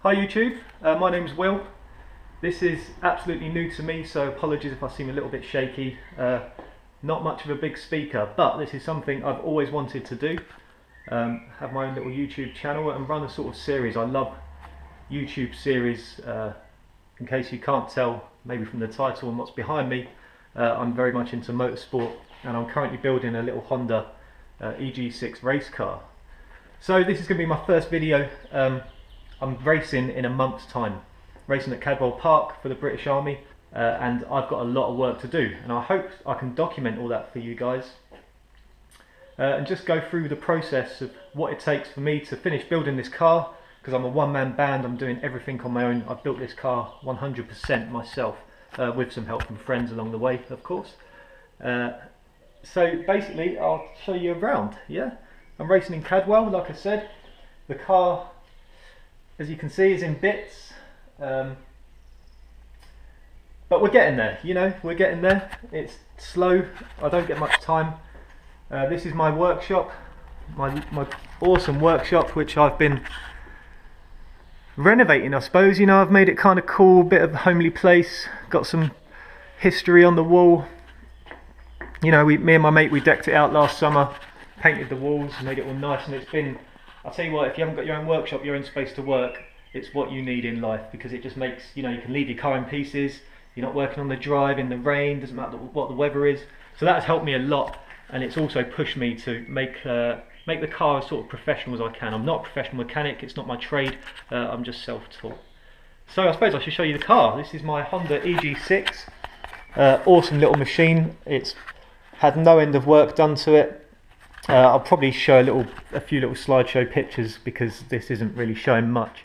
Hi YouTube, my name's Will. This is absolutely new to me, so apologies if I seem a little bit shaky. Not much of a big speaker, but this is something I've always wanted to do. Have my own little YouTube channel and run a sort of series. I love YouTube series. In case you can't tell, maybe from the title and what's behind me, I'm very much into motorsport, and I'm currently building a little Honda EG6 race car. So this is going to be my first video. I'm racing in a month's time, racing at Cadwell Park for the British Army, and I've got a lot of work to do, and I hope I can document all that for you guys and just go through the process of what it takes for me to finish building this car, because I'm a one-man band. I'm doing everything on my own. I've built this car 100% myself, with some help from friends along the way, of course. So basically I'll show you around. Yeah, I'm racing in Cadwell, like I said. The car, as you can see, is in bits, but we're getting there, you know, we're getting there. It's slow, I don't get much time. This is my workshop, my awesome workshop, which I've been renovating, I suppose. You know, I've made it kind of cool, bit of a homely place, got some history on the wall. You know, me and my mate, we decked it out last summer, painted the walls, made it all nice, and it's been, I'll tell you what, if you haven't got your own workshop, your own space to work, it's what you need in life, because it just makes, you know, you can leave your car in pieces, you're not working on the drive in the rain, doesn't matter what the weather is. So that's helped me a lot, and it's also pushed me to make the car as sort of professional as I can. I'm not a professional mechanic, it's not my trade, I'm just self-taught. So I suppose I should show you the car. This is my Honda EG6, awesome little machine. It's had no end of work done to it. I'll probably show a few little slideshow pictures, because this isn't really showing much.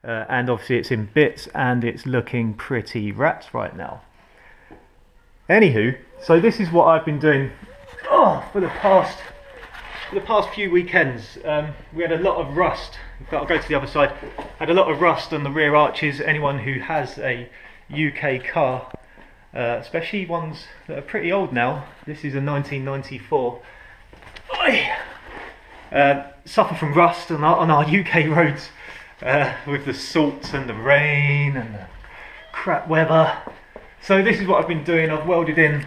And obviously it's in bits and it's looking pretty rats right now. Anywho, so this is what I've been doing for the past few weekends. We had a lot of rust. In fact, I'll go to the other side. Had a lot of rust on the rear arches. Anyone who has a UK car, especially ones that are pretty old now, this is a 1994, suffer from rust on our UK roads, with the salt and the rain and the crap weather. So this is what I've been doing. I've welded in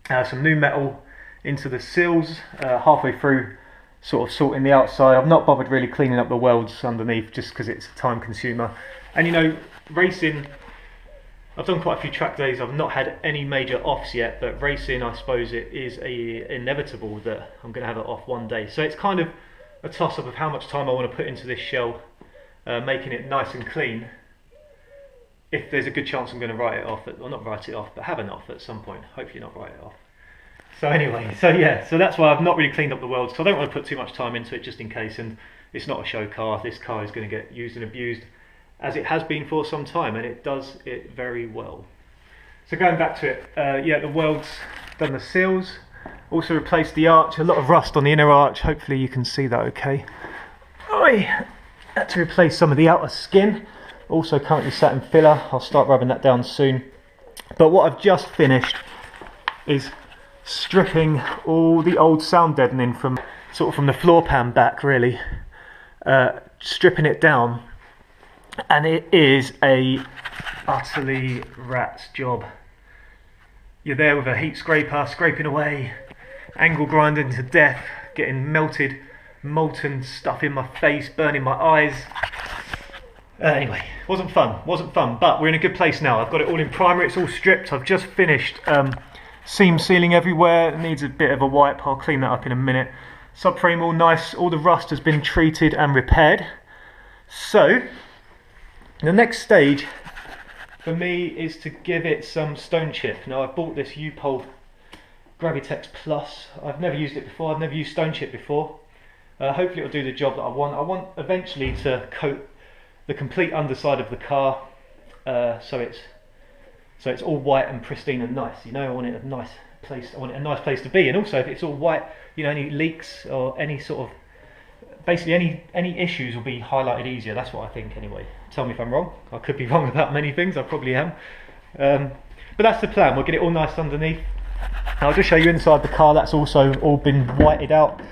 some new metal into the seals, halfway through sort of sorting the outside. I've not bothered really cleaning up the welds underneath, just because it's a time consumer. And you know, racing, I've done quite a few track days. I've not had any major offs yet, but racing, I suppose it is inevitable that I'm going to have it off one day. So it's kind of a toss-up of how much time I want to put into this shell, making it nice and clean. If there's a good chance I'm going to write it off, or not write it off, but have an off at some point. Hopefully not write it off. So anyway, so yeah, so that's why I've not really cleaned up the welds, because I don't want to put too much time into it, just in case. And it's not a show car. This car is going to get used and abused, as it has been for some time, and it does it very well. So going back to it, yeah, the welds, done the seals, also replaced the arch. A lot of rust on the inner arch, hopefully you can see that okay. Had to replace some of the outer skin, also currently sat in filler. I'll start rubbing that down soon. But what I've just finished is stripping all the old sound deadening from the floor pan back, really, stripping it down. And it is a utterly rat's job. You're there with a heat scraper, scraping away, angle grinding to death, getting melted, molten stuff in my face, burning my eyes. Anyway, wasn't fun, but we're in a good place now. I've got it all in primer, it's all stripped. I've just finished seam sealing everywhere. It needs a bit of a wipe, I'll clean that up in a minute. Subframe all nice, all the rust has been treated and repaired. So the next stage for me is to give it some Stonechip. Now, I've bought this U-Pole Gravitex Plus. I've never used it before, I've never used Stonechip before. Hopefully it'll do the job that I want. I want eventually to coat the complete underside of the car, so it's all white and pristine and nice. You know, I want it a nice place. I want it a nice place to be. And also, if it's all white, you know, any leaks or any sort of, basically any issues will be highlighted easier. That's what I think anyway. Tell me if I'm wrong. I could be wrong about many things. I probably am. But that's the plan. We'll get it all nice underneath. I'll just show you inside the car. That's also all been whited out.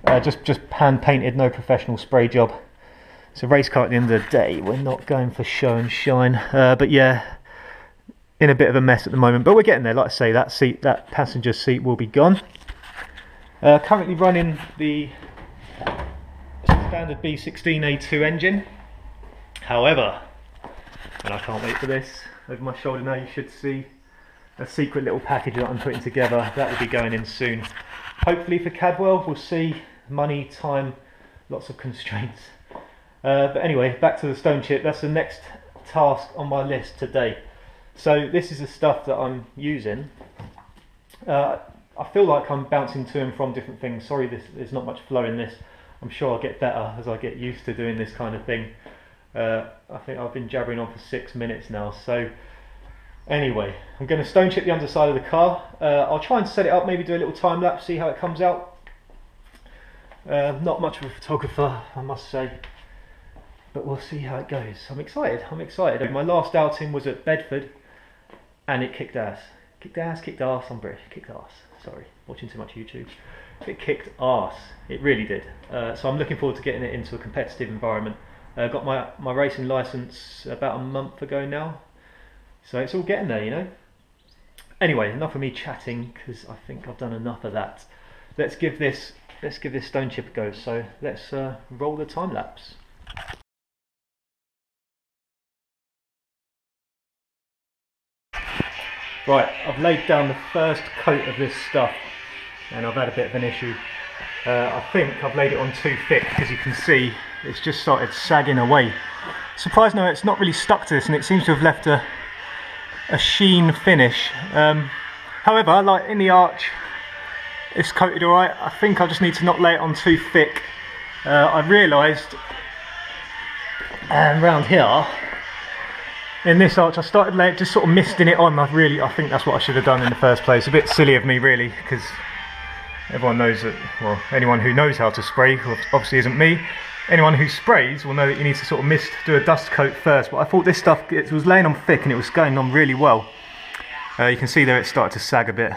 Just hand painted, no professional spray job. It's a race car at the end of the day. We're not going for show and shine, but yeah, in a bit of a mess at the moment. But we're getting there. Like I say, that passenger seat will be gone. Currently running the standard B16A2 engine. However, and I can't wait for this, over my shoulder now you should see a secret little package that I'm putting together. That will be going in soon. Hopefully for Cadwell. We'll see. Money, time, lots of constraints. But anyway, back to the Stonechip. That's the next task on my list today. So this is the stuff that I'm using. I feel like I'm bouncing to and from different things. Sorry, there's not much flow in this. I'm sure I'll get better as I get used to doing this kind of thing. I think I've been jabbering on for 6 minutes now. So anyway, I'm going to Stonechip the underside of the car. I'll try and set it up, maybe do a little time lapse, see how it comes out. Not much of a photographer, I must say, but we'll see how it goes. I'm excited. My last outing was at Bedford and it kicked ass. Kicked ass. I'm British. Kicked ass. Sorry, watching too much YouTube. It kicked ass. It really did. So I'm looking forward to getting it into a competitive environment. Got my racing license about a month ago now, so it's all getting there, you know. Anyway, enough of me chatting because I think I've done enough of that. Let's give this Stonechip a go. So let's roll the time lapse. Right, I've laid down the first coat of this stuff and I've had a bit of an issue. I think I've laid it on too thick, as you can see it's just started sagging away. Surprised no, it's not really stuck to this and it seems to have left a sheen finish. However, like in the arch, it's coated alright. I think I just need to not lay it on too thick. I've realised around here in this arch I started just sort of misting it on. I think that's what I should have done in the first place. A bit silly of me really, because everyone knows that, well, anyone who knows how to spray, obviously isn't me, anyone who sprays will know that you need to sort of do a dust coat first, but I thought this stuff, it was laying on thick and it was going on really well. You can see there it started to sag a bit.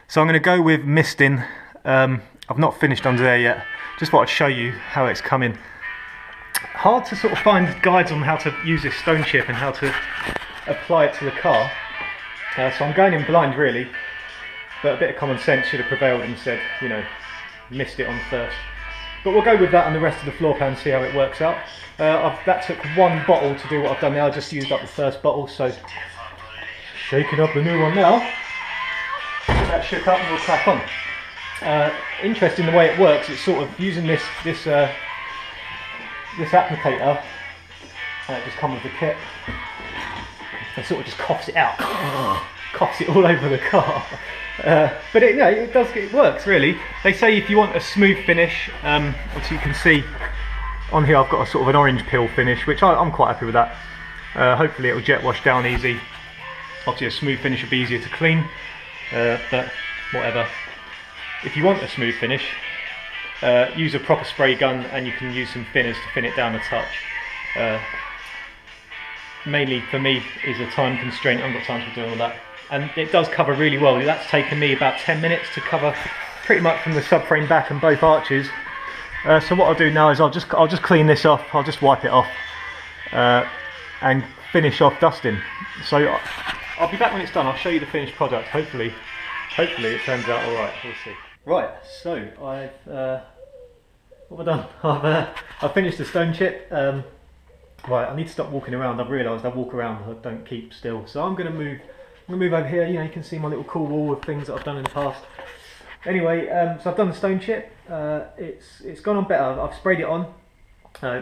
So I'm going to go with misting. I've not finished under there yet, just thought I'd show you how it's coming. Hard to sort of find guides on how to use this Stonechip and how to apply it to the car. So I'm going in blind really, but a bit of common sense should have prevailed and said, you know, mist it on first. But we'll go with that on the rest of the floor plan and see how it works out. That took one bottle to do what I've done now. I just used up the first bottle, so shaking up the new one now. Get that shook up and we'll crack on. Interesting the way it works. It's sort of using this applicator, and it just comes with the kit. It sort of just coughs it out, coughs it all over the car. But it works really. They say if you want a smooth finish, obviously you can see on here I've got a sort of an orange peel finish, which I'm quite happy with that. Hopefully it will jet wash down easy. Obviously a smooth finish would be easier to clean, but whatever. If you want a smooth finish, use a proper spray gun and you can use some thinners to thin it down a touch. Mainly for me is a time constraint. I haven't got time to do all that. And it does cover really well. That's taken me about 10 minutes to cover pretty much from the subframe back and both arches. So what I'll do now is I'll just clean this off. I'll just wipe it off and finish off dusting. So I'll be back when it's done. I'll show you the finished product. Hopefully it turns out all right. We'll see. Right. So what have I done? I've finished the Stonechip. Right. I need to stop walking around. I've realised I walk around. I don't keep still. So I'm going to move over here. You know, you can see my little cool wall of things that I've done in the past. Anyway, so I've done the Stonechip. It's gone on better. I've sprayed it on,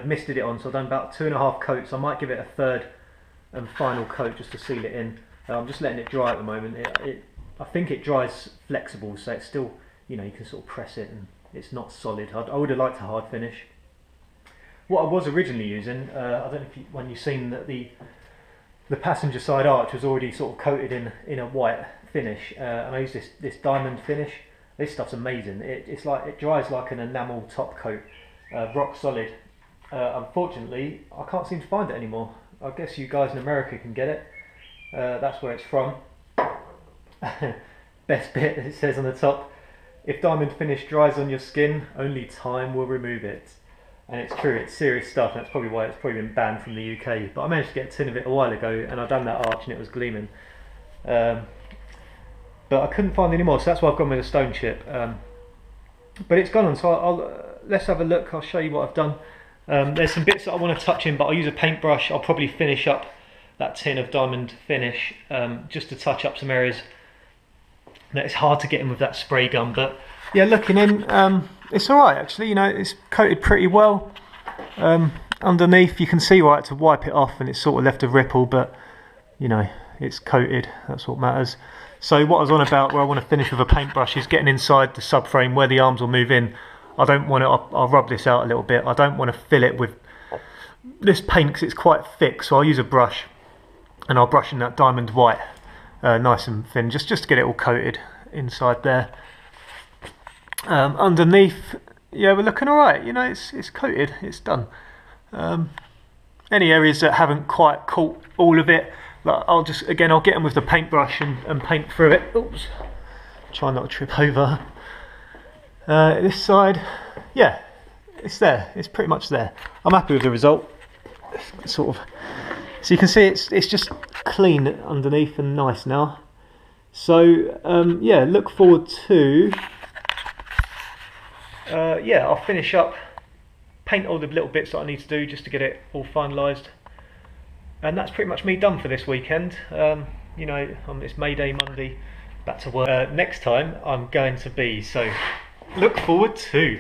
misted it on, so I've done about 2.5 coats. I might give it a third and final coat just to seal it in. I'm just letting it dry at the moment. I think it dries flexible, so it's still, you know, you can sort of press it and it's not solid. I would have liked a hard finish. What I was originally using, I don't know if when you've seen that the passenger side arch was already sort of coated in a white finish, and I used this diamond finish. This stuff's amazing. It's like, it dries like an enamel top coat, rock solid. Unfortunately, I can't seem to find it anymore. I guess you guys in America can get it. That's where it's from. Best bit, it says on the top, if diamond finish dries on your skin, only time will remove it. And it's true, it's serious stuff, and that's probably why it's probably been banned from the UK. But I managed to get a tin of it a while ago, and I've done that arch and it was gleaming. But I couldn't find any more, so that's why I've gone with a Stonechip. But it's gone on, so let's have a look. I'll show you what I've done. There's some bits that I want to touch in, but I'll use a paintbrush. I'll probably finish up that tin of diamond finish, just to touch up some areas that it's hard to get in with that spray gun. But yeah, looking in, it's alright actually, you know, it's coated pretty well. Underneath you can see where I had to wipe it off and it's sort of left a ripple, but you know, it's coated, that's what matters. So what I was on about, where I want to finish with a paintbrush, is getting inside the subframe where the arms will move in. I don't want to, I'll rub this out a little bit, I don't want to fill it with this paint because it's quite thick, so I'll use a brush and I'll brush in that diamond white, nice and thin, just to get it all coated inside there. Underneath, yeah, we're looking alright, you know, it's coated, it's done. Any areas that haven't quite caught all of it, like I'll get them with the paintbrush and paint through it. Oops, try not to trip over. This side, yeah, it's there, it's pretty much there. I'm happy with the result. Sort of, so you can see it's just clean underneath and nice now. So yeah, look forward to yeah, I'll finish up, paint all the little bits that I need to do just to get it all finalised, and that's pretty much me done for this weekend. You know, on this May Day Monday, back to work. Next time I'm going to be, so look forward to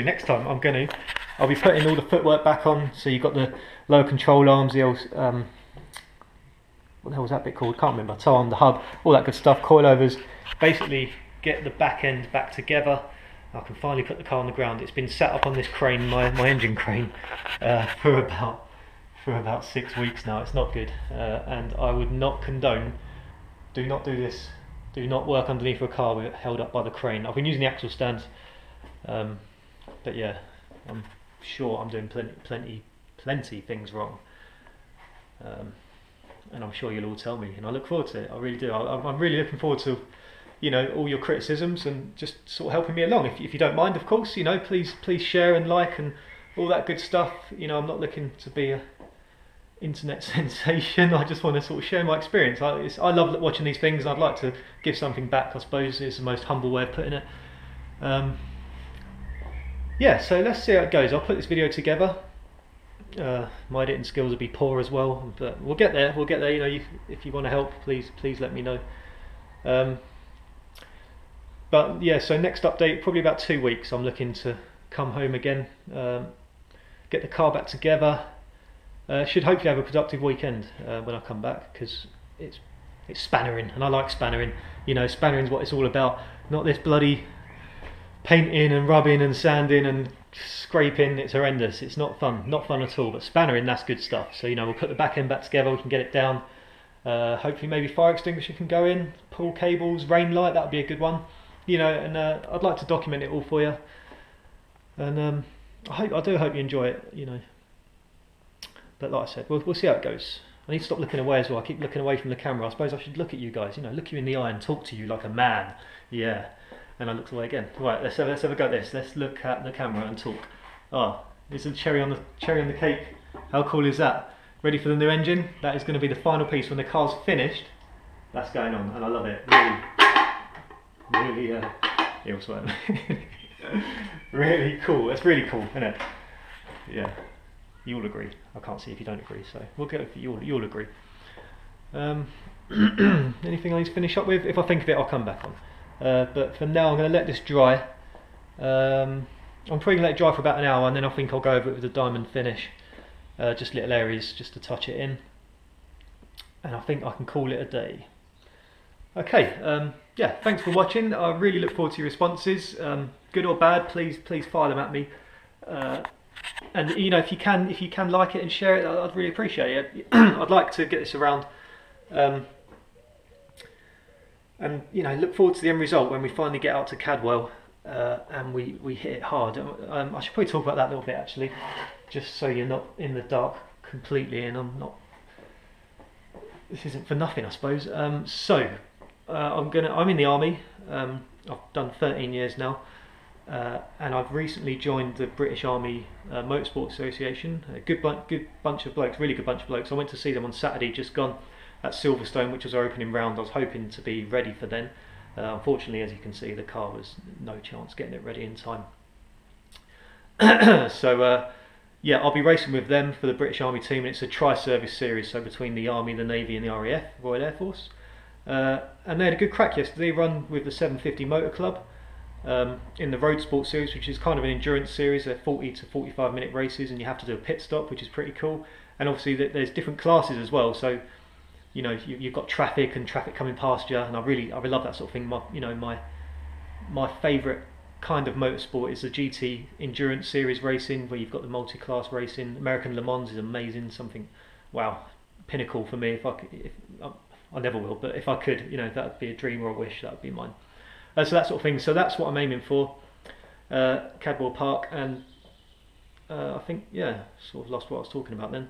next time I'll be putting all the footwork back on. So you've got the lower control arms, the old what the hell was that bit called? Can't remember. Toe on the hub, all that good stuff, coilovers. Basically get the back end back together. I can finally put the car on the ground. It's been sat up on this crane, my engine crane, for about 6 weeks now. It's not good, and I would not condone. Do not do this. Do not work underneath a car with it held up by the crane. I've been using the axle stands, but yeah, I'm sure I'm doing plenty things wrong, and I'm sure you'll all tell me. And I look forward to it. I really do. I'm really looking forward to, you know, all your criticisms and just sort of helping me along. If you don't mind, of course, you know, please share and like and all that good stuff. You know, I'm not looking to be a internet sensation. I just want to sort of share my experience. I love watching these things. I'd like to give something back, I suppose, is the most humble way of putting it. Yeah, so let's see how it goes. I'll put this video together. My editing skills will be poor as well, but we'll get there. You know, if you want to help, please let me know. But yeah, so next update, probably about 2 weeks. I'm looking to come home again, get the car back together. Should hopefully have a productive weekend when I come back, because it's spannering, and I like spannering. You know, spannering's what it's all about. Not this bloody painting and rubbing and sanding and scraping. It's horrendous. It's not fun at all. But spannering, that's good stuff. So you know, we'll put the back end back together. We can get it down. Hopefully, maybe fire extinguisher can go in. Pull cables, rain light. That would be a good one. You know, and I'd like to document it all for you. And I do hope you enjoy it. You know. But like I said, we'll see how it goes. I need to stop looking away as well. I keep looking away from the camera. I suppose I should look at you guys, you know, look you in the eye and talk to you like a man. Yeah. And I looked away again. Right, let's have a go at this. Let's look at the camera and talk. Oh, there's a cherry on the cake. How cool is that? Ready for the new engine? That is going to be the final piece when the car's finished. That's going on, and I love it. Really, he'll sweat. Really cool. That's really cool, isn't it? Yeah. You'll agree. I can't see if you don't agree, so we'll go for you'll agree. Anything I need to finish up with? If I think of it, I'll come back on. But for now, I'm going to let this dry. I'm probably going to let it dry for about an hour, and then I think I'll go over it with a diamond finish. Just little areas, just to touch it in. And I think I can call it a day. Okay, yeah, thanks for watching. I really look forward to your responses. Good or bad, please fire them at me. And you know, if you can like it and share it, I'd really appreciate it. I'd like to get this around, and you know, look forward to the end result when we finally get out to Cadwell and we hit it hard. I should probably talk about that a little bit actually, just so you're not in the dark completely, and I'm not. This isn't for nothing, I suppose. So I'm in the army. I've done 13 years now, and I've recently joined the British Army Motorsport Association. A good bunch of blokes, really good bunch of blokes. I went to see them on Saturday, just gone, at Silverstone, which was our opening round. I was hoping to be ready for then. Unfortunately, as you can see, the car was no chance getting it ready in time. So yeah, I'll be racing with them for the British Army team, and it's a tri-service series, so between the Army, the Navy and the RAF, Royal Air Force. And they had a good crack yesterday. They run with the 750 Motor Club in the Road Sport series, which is kind of an endurance series. They're 40 to 45 minute races, and you have to do a pit stop, which is pretty cool. And obviously there's different classes as well, so you know you've got traffic coming past you, and I really love that sort of thing. My favourite kind of motorsport is the GT endurance series racing, where you've got the multi-class racing. American Le Mans is amazing, something, wow, pinnacle for me. I never will, but if I could, you know, that would be a dream or a wish. That would be mine. So that sort of thing. So that's what I'm aiming for. Cadwell Park, and I think, yeah, sort of lost what I was talking about then.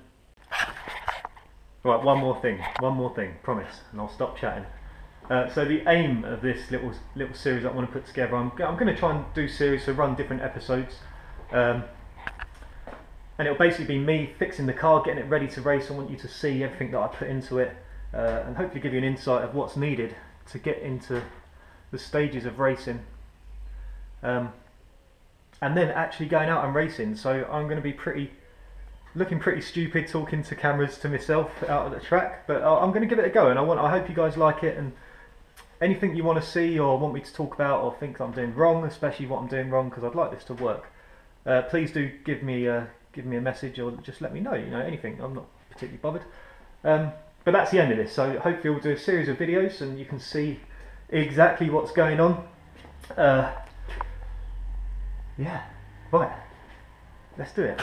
Right, one more thing, promise, and I'll stop chatting. So the aim of this little series that I want to put together, I'm going to try and do series, so run different episodes, and it'll basically be me fixing the car, getting it ready to race. I want you to see everything that I put into it, and hopefully give you an insight of what's needed to get into the stages of racing, and then actually going out and racing. So I'm going to be looking pretty stupid talking to cameras to myself out at the track, but I'm going to give it a go, and I hope you guys like it. And anything you want to see or want me to talk about or think I'm doing wrong, especially what I'm doing wrong, because I'd like this to work, please do give me a message, or just let me know. You know, anything. I'm not particularly bothered. But that's the end of this. So hopefully we'll do a series of videos, and you can see exactly what's going on. Yeah, right. Let's do it.